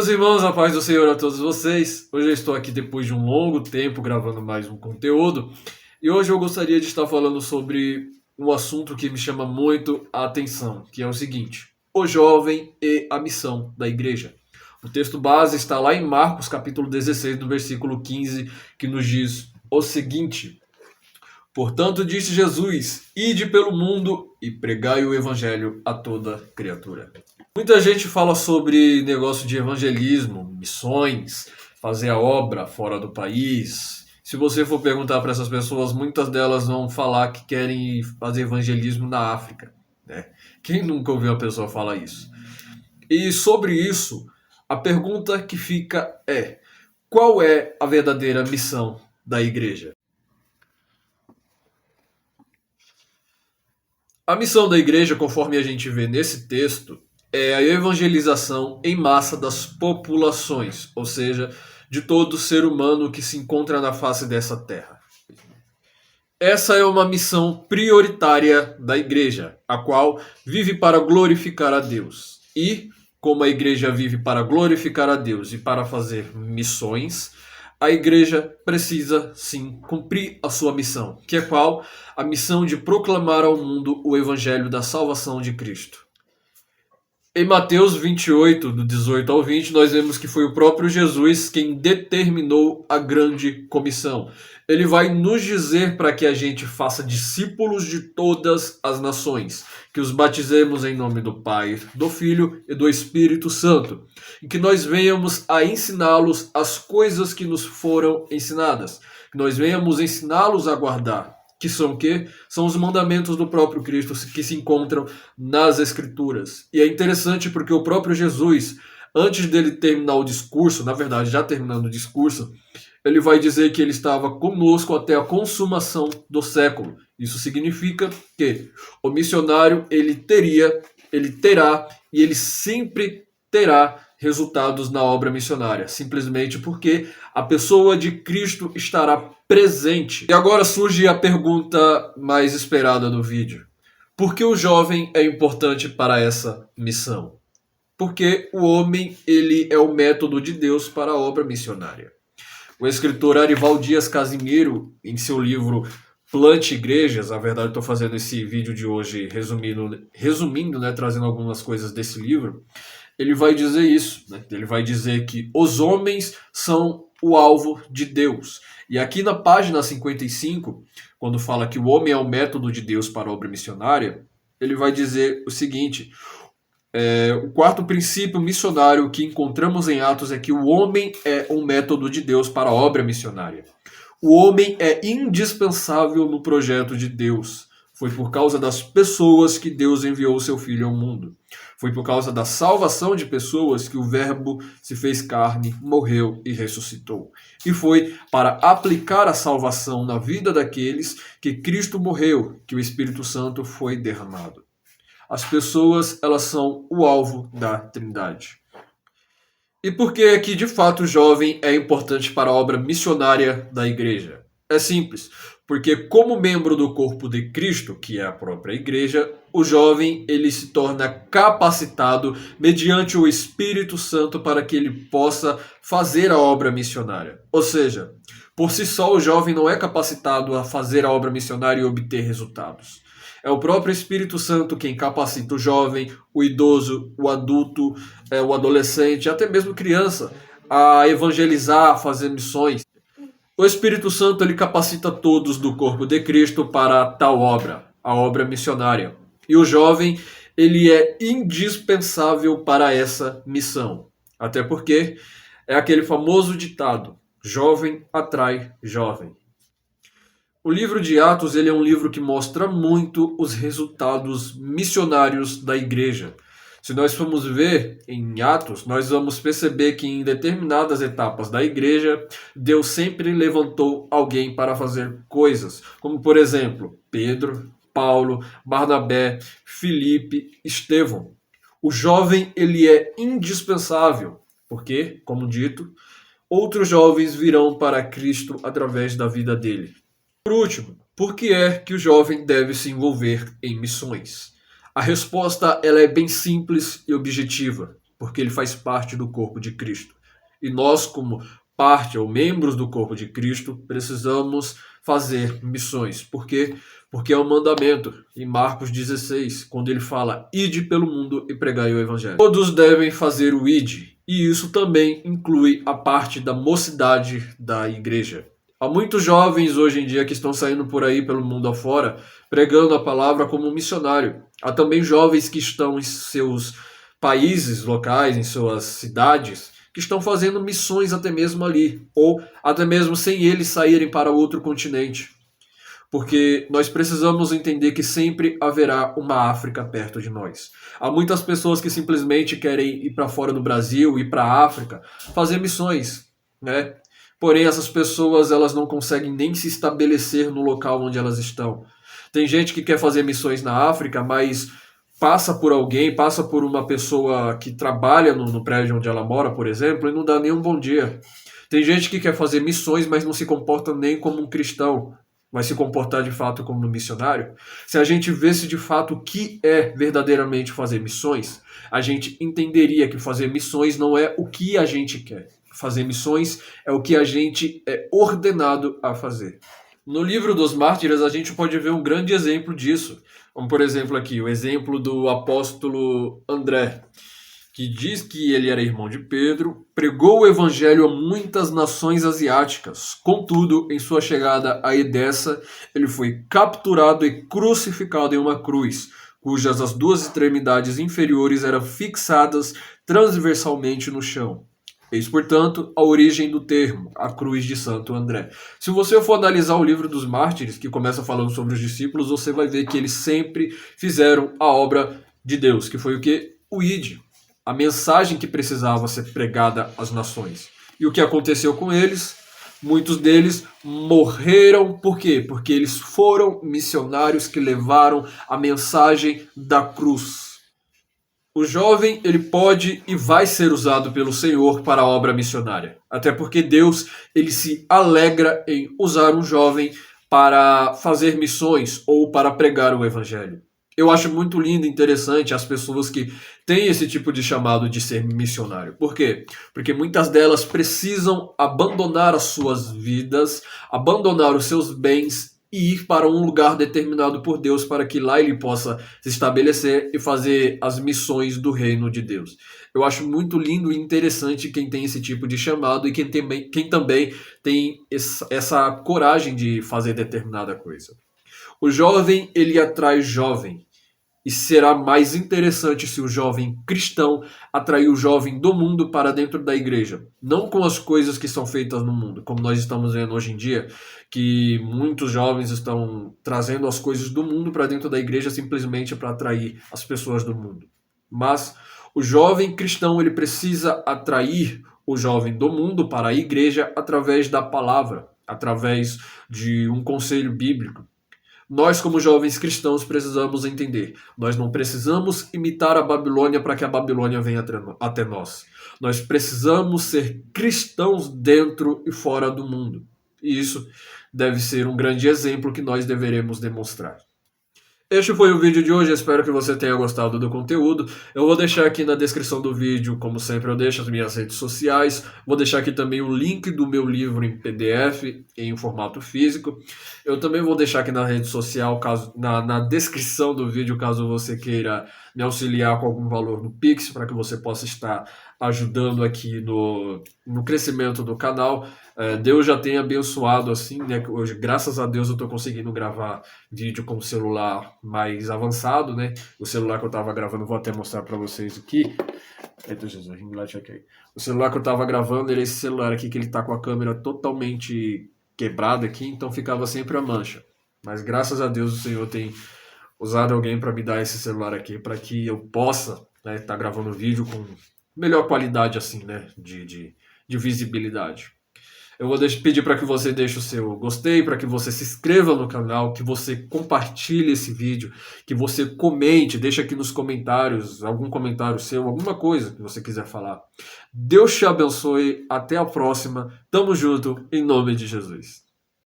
Meus irmãos, a paz do Senhor a todos vocês. Hoje eu estou aqui depois de um longo tempo gravando mais um conteúdo e hoje eu gostaria de estar falando sobre um assunto que me chama muito a atenção, que é o seguinte: o jovem e a missão da igreja. O texto base está lá em Marcos capítulo 16, no versículo 15, que nos diz o seguinte: portanto, disse Jesus: ide pelo mundo e pregai o evangelho a toda criatura. Muita gente fala sobre negócio de evangelismo, missões, fazer a obra fora do país. Se você for perguntar para essas pessoas, muitas delas vão falar que querem fazer evangelismo na África, né? Quem nunca ouviu uma pessoa falar isso? E sobre isso, a pergunta que fica é: qual é a verdadeira missão da igreja? A missão da igreja, conforme a gente vê nesse texto, é a evangelização em massa das populações, ou seja, de todo ser humano que se encontra na face dessa terra. Essa é uma missão prioritária da igreja, a qual vive para glorificar a Deus. E, como a igreja vive para glorificar a Deus e para fazer missões, a igreja precisa sim cumprir a sua missão, que é qual? A missão de proclamar ao mundo o evangelho da salvação de Cristo. Em Mateus 28, do 18 ao 20, nós vemos que foi o próprio Jesus quem determinou a grande comissão. Ele vai nos dizer para que a gente faça discípulos de todas as nações, que os batizemos em nome do Pai, do Filho e do Espírito Santo, e que nós venhamos a ensiná-los as coisas que nos foram ensinadas, que nós venhamos ensiná-los a guardar. Que são o quê? São os mandamentos do próprio Cristo que se encontram nas Escrituras. E é interessante porque o próprio Jesus, antes dele terminar o discurso, na verdade já terminando o discurso, ele vai dizer que ele estava conosco até a consumação do século. Isso significa que o missionário ele terá e ele sempre terá resultados na obra missionária, simplesmente porque a pessoa de Cristo estará presente. E agora surge a pergunta mais esperada do vídeo: por que o jovem é importante para essa missão? Porque o homem ele é o método de Deus para a obra missionária. O escritor Arival Dias Casimiro, em seu livro Plante Igrejas, na verdade estou fazendo esse vídeo de hoje resumindo, né, trazendo algumas coisas desse livro, ele vai dizer isso, né? Ele vai dizer que os homens são o alvo de Deus. E aqui na página 55, quando fala que o homem é o método de Deus para a obra missionária, ele vai dizer o seguinte: o quarto princípio missionário que encontramos em Atos é que o homem é um método de Deus para a obra missionária. O homem é indispensável no projeto de Deus. Foi por causa das pessoas que Deus enviou o seu Filho ao mundo. Foi por causa da salvação de pessoas que o Verbo se fez carne, morreu e ressuscitou. E foi para aplicar a salvação na vida daqueles que Cristo morreu, que o Espírito Santo foi derramado. As pessoas, elas são o alvo da Trindade. E por que é que, de fato, o jovem é importante para a obra missionária da igreja? É simples, porque como membro do corpo de Cristo, que é a própria igreja, o jovem ele se torna capacitado mediante o Espírito Santo para que ele possa fazer a obra missionária. Ou seja, por si só o jovem não é capacitado a fazer a obra missionária e obter resultados. É o próprio Espírito Santo quem capacita o jovem, o idoso, o adulto, o adolescente, até mesmo criança, a evangelizar, a fazer missões. O Espírito Santo ele capacita todos do corpo de Cristo para tal obra, a obra missionária. E o jovem ele é indispensável para essa missão. Até porque é aquele famoso ditado: jovem atrai jovem. O livro de Atos ele é um livro que mostra muito os resultados missionários da igreja. Se nós formos ver em Atos, nós vamos perceber que em determinadas etapas da igreja, Deus sempre levantou alguém para fazer coisas, como por exemplo, Pedro, Paulo, Barnabé, Filipe, Estevão. O jovem ele é indispensável, porque, como dito, outros jovens virão para Cristo através da vida dele. Por último, por que é que o jovem deve se envolver em missões? A resposta ela é bem simples e objetiva. porque ele faz parte do corpo de Cristo. E nós, como parte ou membros do corpo de Cristo, precisamos fazer missões. Por quê? Porque é um mandamento em Marcos 16, quando ele fala: ide pelo mundo e pregai o evangelho. Todos devem fazer o ide, e isso também inclui a parte da mocidade da igreja. Há muitos jovens hoje em dia que estão saindo por aí pelo mundo afora, pregando a palavra como missionário. Há também jovens que estão em seus países locais, em suas cidades, que estão fazendo missões até mesmo ali, ou até mesmo sem eles saírem para outro continente. Porque nós precisamos entender que sempre haverá uma África perto de nós. Há muitas pessoas que simplesmente querem ir para fora do Brasil, ir para a África, fazer missões, né? Porém, essas pessoas elas não conseguem nem se estabelecer no local onde elas estão. Tem gente que quer fazer missões na África, mas passa por alguém, passa por uma pessoa que trabalha no prédio onde ela mora, por exemplo, e não dá nem um bom dia. Tem gente que quer fazer missões, mas não se comporta nem como um cristão, vai se comportar de fato como um missionário. Se a gente visse de fato o que é verdadeiramente fazer missões, a gente entenderia que fazer missões não é o que a gente quer. Fazer missões é o que a gente é ordenado a fazer. No livro dos Mártires, a gente pode ver um grande exemplo disso. Como, por exemplo, aqui, o exemplo do apóstolo André, que diz que ele era irmão de Pedro, pregou o evangelho a muitas nações asiáticas. Contudo, em sua chegada a Edessa, ele foi capturado e crucificado em uma cruz, cujas as duas extremidades inferiores eram fixadas transversalmente no chão. Eis, portanto, a origem do termo, a cruz de Santo André. Se você for analisar o livro dos Mártires, que começa falando sobre os discípulos, você vai ver que eles sempre fizeram a obra de Deus, que foi o que? O ide, a mensagem que precisava ser pregada às nações. E o que aconteceu com eles? Muitos deles morreram, por quê? Porque eles foram missionários que levaram a mensagem da cruz. O jovem, ele pode e vai ser usado pelo Senhor para a obra missionária. Até porque Deus, ele se alegra em usar um jovem para fazer missões ou para pregar o evangelho. Eu acho muito lindo e interessante as pessoas que têm esse tipo de chamado de ser missionário. Por quê? Porque muitas delas precisam abandonar as suas vidas, abandonar os seus bens e ir para um lugar determinado por Deus para que lá ele possa se estabelecer e fazer as missões do reino de Deus. Eu acho muito lindo e interessante quem tem esse tipo de chamado e quem também tem essa coragem de fazer determinada coisa. O jovem, ele atrai jovem. E será mais interessante se o jovem cristão atrair o jovem do mundo para dentro da igreja. Não com as coisas que são feitas no mundo, como nós estamos vendo hoje em dia, que muitos jovens estão trazendo as coisas do mundo para dentro da igreja simplesmente para atrair as pessoas do mundo. Mas o jovem cristão, ele precisa atrair o jovem do mundo para a igreja através da palavra, através de um conselho bíblico. Nós, como jovens cristãos, precisamos entender. Nós não precisamos imitar a Babilônia para que a Babilônia venha até nós. Nós precisamos ser cristãos dentro e fora do mundo. E isso deve ser um grande exemplo que nós deveremos demonstrar. Este foi o vídeo de hoje, espero que você tenha gostado do conteúdo. Eu vou deixar aqui na descrição do vídeo, como sempre eu deixo, as minhas redes sociais. Vou deixar aqui também o link do meu livro em PDF, em formato físico. Eu também vou deixar aqui na rede social, na descrição do vídeo, caso você queira me auxiliar com algum valor no Pix, para que você possa estar ajudando aqui no crescimento do canal. Deus já tem abençoado assim, né? Hoje, graças a Deus, eu estou conseguindo gravar vídeo com o celular mais avançado, né? O celular que eu estava gravando, vou até mostrar para vocês aqui. Eita Jesus, okay. O celular que eu estava gravando, ele é esse celular aqui que ele está com a câmera totalmente quebrada aqui, então ficava sempre a mancha. Mas graças a Deus o Senhor tem usado alguém para me dar esse celular aqui, para que eu possa estar gravando vídeo com melhor qualidade assim, né? De visibilidade. Eu vou pedir para que você deixe o seu gostei, para que você se inscreva no canal, que você compartilhe esse vídeo, que você comente, deixe aqui nos comentários, algum comentário seu, alguma coisa que você quiser falar. Deus te abençoe, até a próxima, tamo junto, em nome de Jesus.